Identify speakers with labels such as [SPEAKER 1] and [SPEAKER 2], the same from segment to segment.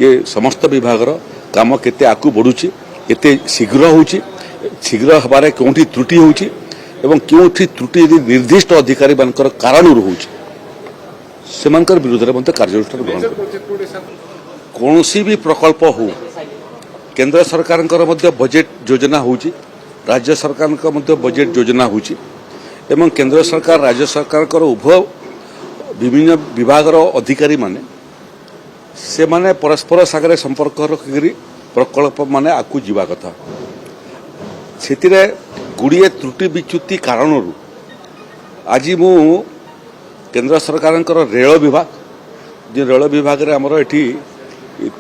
[SPEAKER 1] ये समस्त विभाग काम केते आकु बढ़ुची केते शीघ्र होउची शीघ्र हबारे कोठी त्रुटि होउची एवं कोठी त्रुटि यदि निर्दिष्ट अधिकारी मानकर कारण होउची सेमानकर विरुद्ध रे मते कार्यानुष्ठान ग्रहण कौन भी प्रकल्प हो केंद्र सरकार बजेट योजना होउची राज्य सरकार बजेट योजना होउची एवं केंद्र सरकार राज्य सरकार उभय विभिन्न विभाग अधिकारी माने से माने परस्पर सागर संपर्क रखिक प्रकल्प माने आकु जीवा कथा से गुड़िए त्रुटि विच्युति कारण आज मु केंद्र सरकार रेल विभाग जो रेल विभाग रे हमर एठी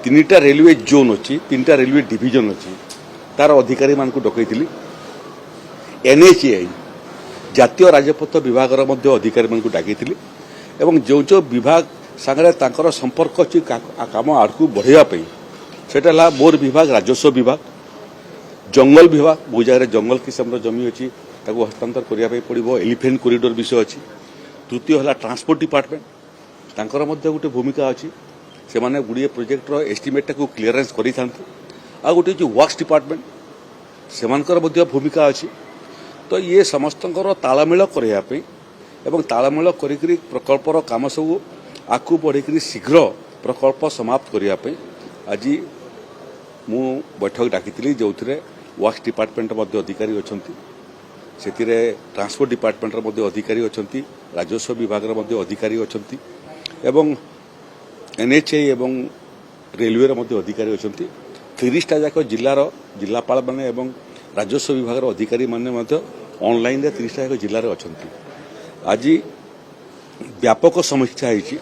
[SPEAKER 1] तीनटा रेलवे जोन अच्छी तीनटा रेलवे डिविजन अच्छी तार अधिकारी मान को डकई एनएचएआई जातीय राजपथ विभाग अधिकारी मान को डाकई एवं जो जो विभाग सागरे तांकर संपर्क अच्छी काम आड़कू बढ़ाई सेटा मोर विभाग राजस्व विभाग जंगल विभाग बहु जगह जंगल किस्म जमी अच्छी हस्तांतर करने पड़ो एलिफेंट कॉरिडोर विषय अच्छी तृतीय है ट्रांसपोर्ट डिपार्टमेंट तांकर गोटे भूमिका अच्छी से माने गुड़िए प्रोजेक्टर एस्टिमेट को क्लीयरेंस करि थांते आ गोटे जो वर्क्स डिपार्टमेंट से भूमिका अच्छी तो ये समस्तंकर तालमेल करने एवं तालमेल करी प्रकल्पर काम सब आकु बढ़ी शीघ्र प्रकल्प समाप्त करने आज मु बैठक डाकी जो वर्क्स डिपार्टमेंट अधिकारी अच्छा से ट्रांसपोर्ट डिपार्टमेंट अधिकारी अच्छा राजस्व विभाग अधिकारी अच्छा एवं एनएचए एवं रेलवे अधिकारी अच्छा 30टा जाक जिलार जिलापाल माने एवं राजस्व विभाग अधिकारी माने ऑनलाइन 30टा जाक जिले में अच्छा आज व्यापक समीक्षा है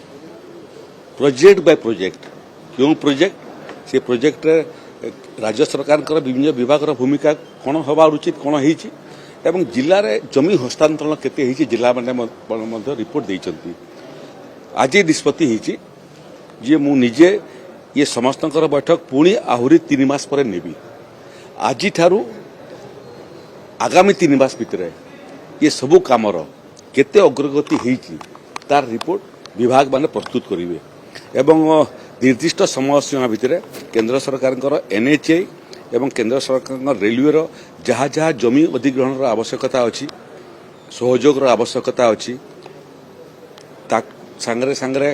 [SPEAKER 1] प्रोजेक्ट बाय प्रोजेक्ट क्यों प्रोजेक्ट से प्रोजेक्ट राज्य सरकार विभिन्न विभाग भूमिका कौन हवा उचित कौन हो जिले में जमी हस्तांतरण केते जिला मैंने रिपोर्ट देइचंती आज निष्पत्ति होती जे मु निजे ये समस्त बैठक पुणी आहरी 3 मास पर नेबी आज ठारू आगामी 3 मास भितर ये सबू कामर केते अग्रगति होती तार रिपोर्ट विभाग माने प्रस्तुत करेंगे एवं निर्दिष्ट समय सीमा भितर केंद्र सरकार एनएचए एवं केंद्र सरकार रेलवे जहाँ जहाँ जमी अधिग्रहण आवश्यकता अच्छी सहयोग आवश्यकता अच्छी सांगरे सांगरे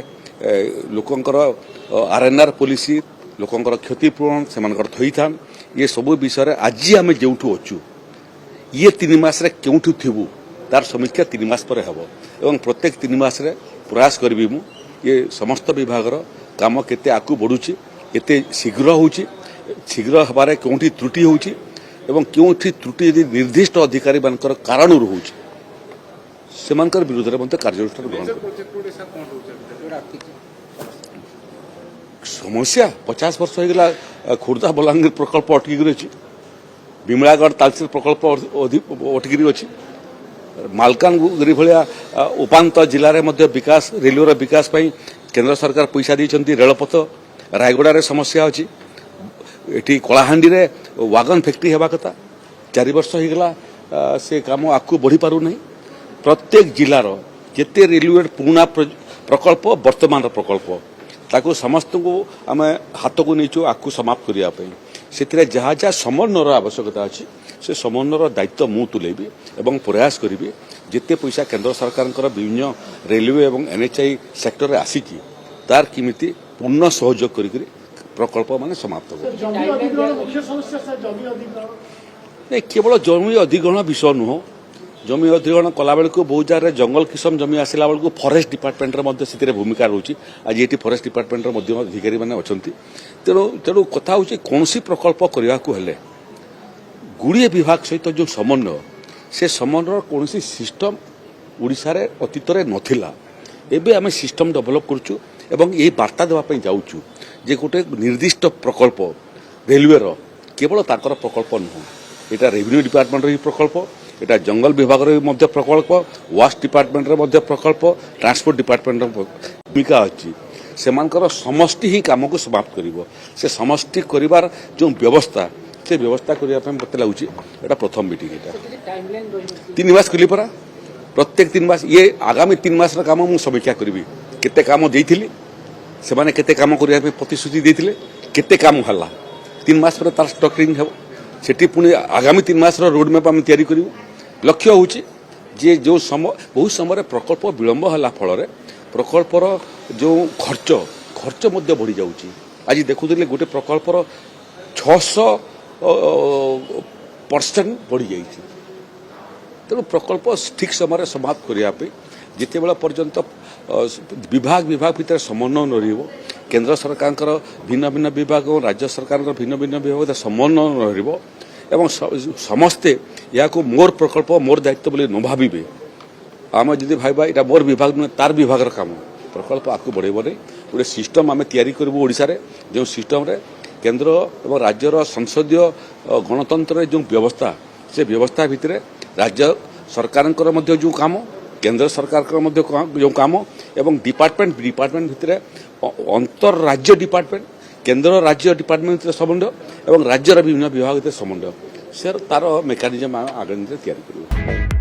[SPEAKER 1] लोकंकर आरएनआर पॉलिसी लोकंकर क्षतिपूरण से थई थान ये सब विषय आज आम जो अच्छु ये 3 मास क्योंठू थीबू तार समीक्षा 3 मास पर हम एवं प्रत्येक 3 मास प्रयास करी मु ये समस्त विभाग काम केते आकु बढ़ुची केते शीघ्र होउची शीघ्र हबारे कोठी त्रुटि होउची एवं कोठी त्रुटि यदि निर्दिष्ट अधिकारी मानकर कारण होउची सेमानकर विरुद्ध रे मते कार्यानुष्ठान ग्रहण समस्या 50 वर्ष हो गला खुर्दा बलांगीर प्रकल्प अटकी रही विमलागढ़ तालचेर प्रकल्प अटकी अच्छी मालकानगिरी भाया उपांत जिले में विकास रेलवे विकास केंद्र सरकार पैसा देती रेलपथ रायगड़ा समस्या अच्छी ये कलाहांडी रे वागन फैक्ट्री होगा कथा 4 वर्ष हो गला से काम आगू बढ़ी पार नहीं प्रत्येक जिलार जिते रेलवे पुराना प्रकल्प वर्तमान प्रकल्प ताकू समस्त को आम हाथ को नहीं आगू समाप्त करने से जहाँ जहाँ समन्वयर आवश्यकता अच्छी से समन्वयर दायित्व मु तुलेबी एवं प्रयास करी जिते पैसा केंद्र सरकार विभिन्न रेलवे और एनएचआई सेक्टर में आसिकी तार किमिति पूर्ण सहयोग करी प्रकल्प माने समाप्त हो केवल जमी अधिग्रहण विषय नुह जमी अधिग्रहण कला बेलू बहुत जगह जंगल किस्म जमी आसला बेलू फॉरेस्ट डिपार्टमेंट से भूमिका रोचे आज ये फॉरेस्ट डिपार्टमेंट अधिकारी मैंने अच्छा तेणु तेणु कथा हूँ कौन प्रकल्प करने को हेले गुड़िए विभाग सहित जो समन्वय से समन्वय कौन सिस्टम ओडिशा रे अतीत नथिला एबे आमे सिस्टम डेवलप करछु एवं यही वार्ता देवाई जाऊँ जे गोटे निर्दिष्ट प्रकल्प रेलवे केवल ताकर प्रकल्प नुह यहाँ रेवेन्यू डिपार्टमेंट ही प्रकल्प यहाँ जंगल विभाग प्रकल्प वास्ट डिपार्टमेंट प्रकल्प ट्रांसपोर्ट डिपार्टमेंट भूमिका अच्छी से समष्टि ही काम को समाप्त कर से समष्टि कर जो व्यवस्था से व्यवस्था करने मत लगुच यहाँ प्रथम मीटिंग यहाँ 3 मास कली परा प्रत्येक 3 मास ये आगामी 3 मास काम मुझे समीक्षा करी केते काम देइथिली से माने केते काम करने प्रतिश्रुति देइथिले केते काम हला 3 मास पर तार स्टॉकिंग हो सेठी पुणी आगामी 3 मास रोड मैप आम तैयारी करूँ लक्ष्य हूँ जे जो समय बहुत समय प्रकल्प विलंब होला फल प्रकल्पर जो खर्च खर्च बढ़ी जाऊँगी आज देखुले गोटे प्रकल्पर 600% बढ़ी जाइए तेणु प्रकल्प ठीक समय समाप्त करने जिते बेला पर्यंत विभाग भितर समन्वय न रहिबो केंद्र सरकार भिन्न भिन्न विभाग और राज्य सरकार भिन्न भिन्न विभाग समन्वय न रहिबो एवं समस्ते या मोर प्रकल्प मोर दायित्व बोली न भाविबे आम जदि भाई यहाँ मोर विभाग नुहे तार विभाग काम प्रकल्प आगे बढ़ेब नहीं गोटे सिस्टम आम तैयारी करूँ ओडिशा रे जो सिस्टम रे केंद्र और राज्यर संसदीय गणतंत्र जो व्यवस्था से व्यवस्था भितर राज्य सरकार जो काम केंद्र सरकार जो काम एवं डिपार्टमेंट भितर अंतर राज्य डिपार्टमेंट केंद्र राज्य डिपार्टमेंट समन्वय एवं राज्यर विभिन्न विभाग समन्वय से तार मेकानिजम आगे तैयारी करूँ।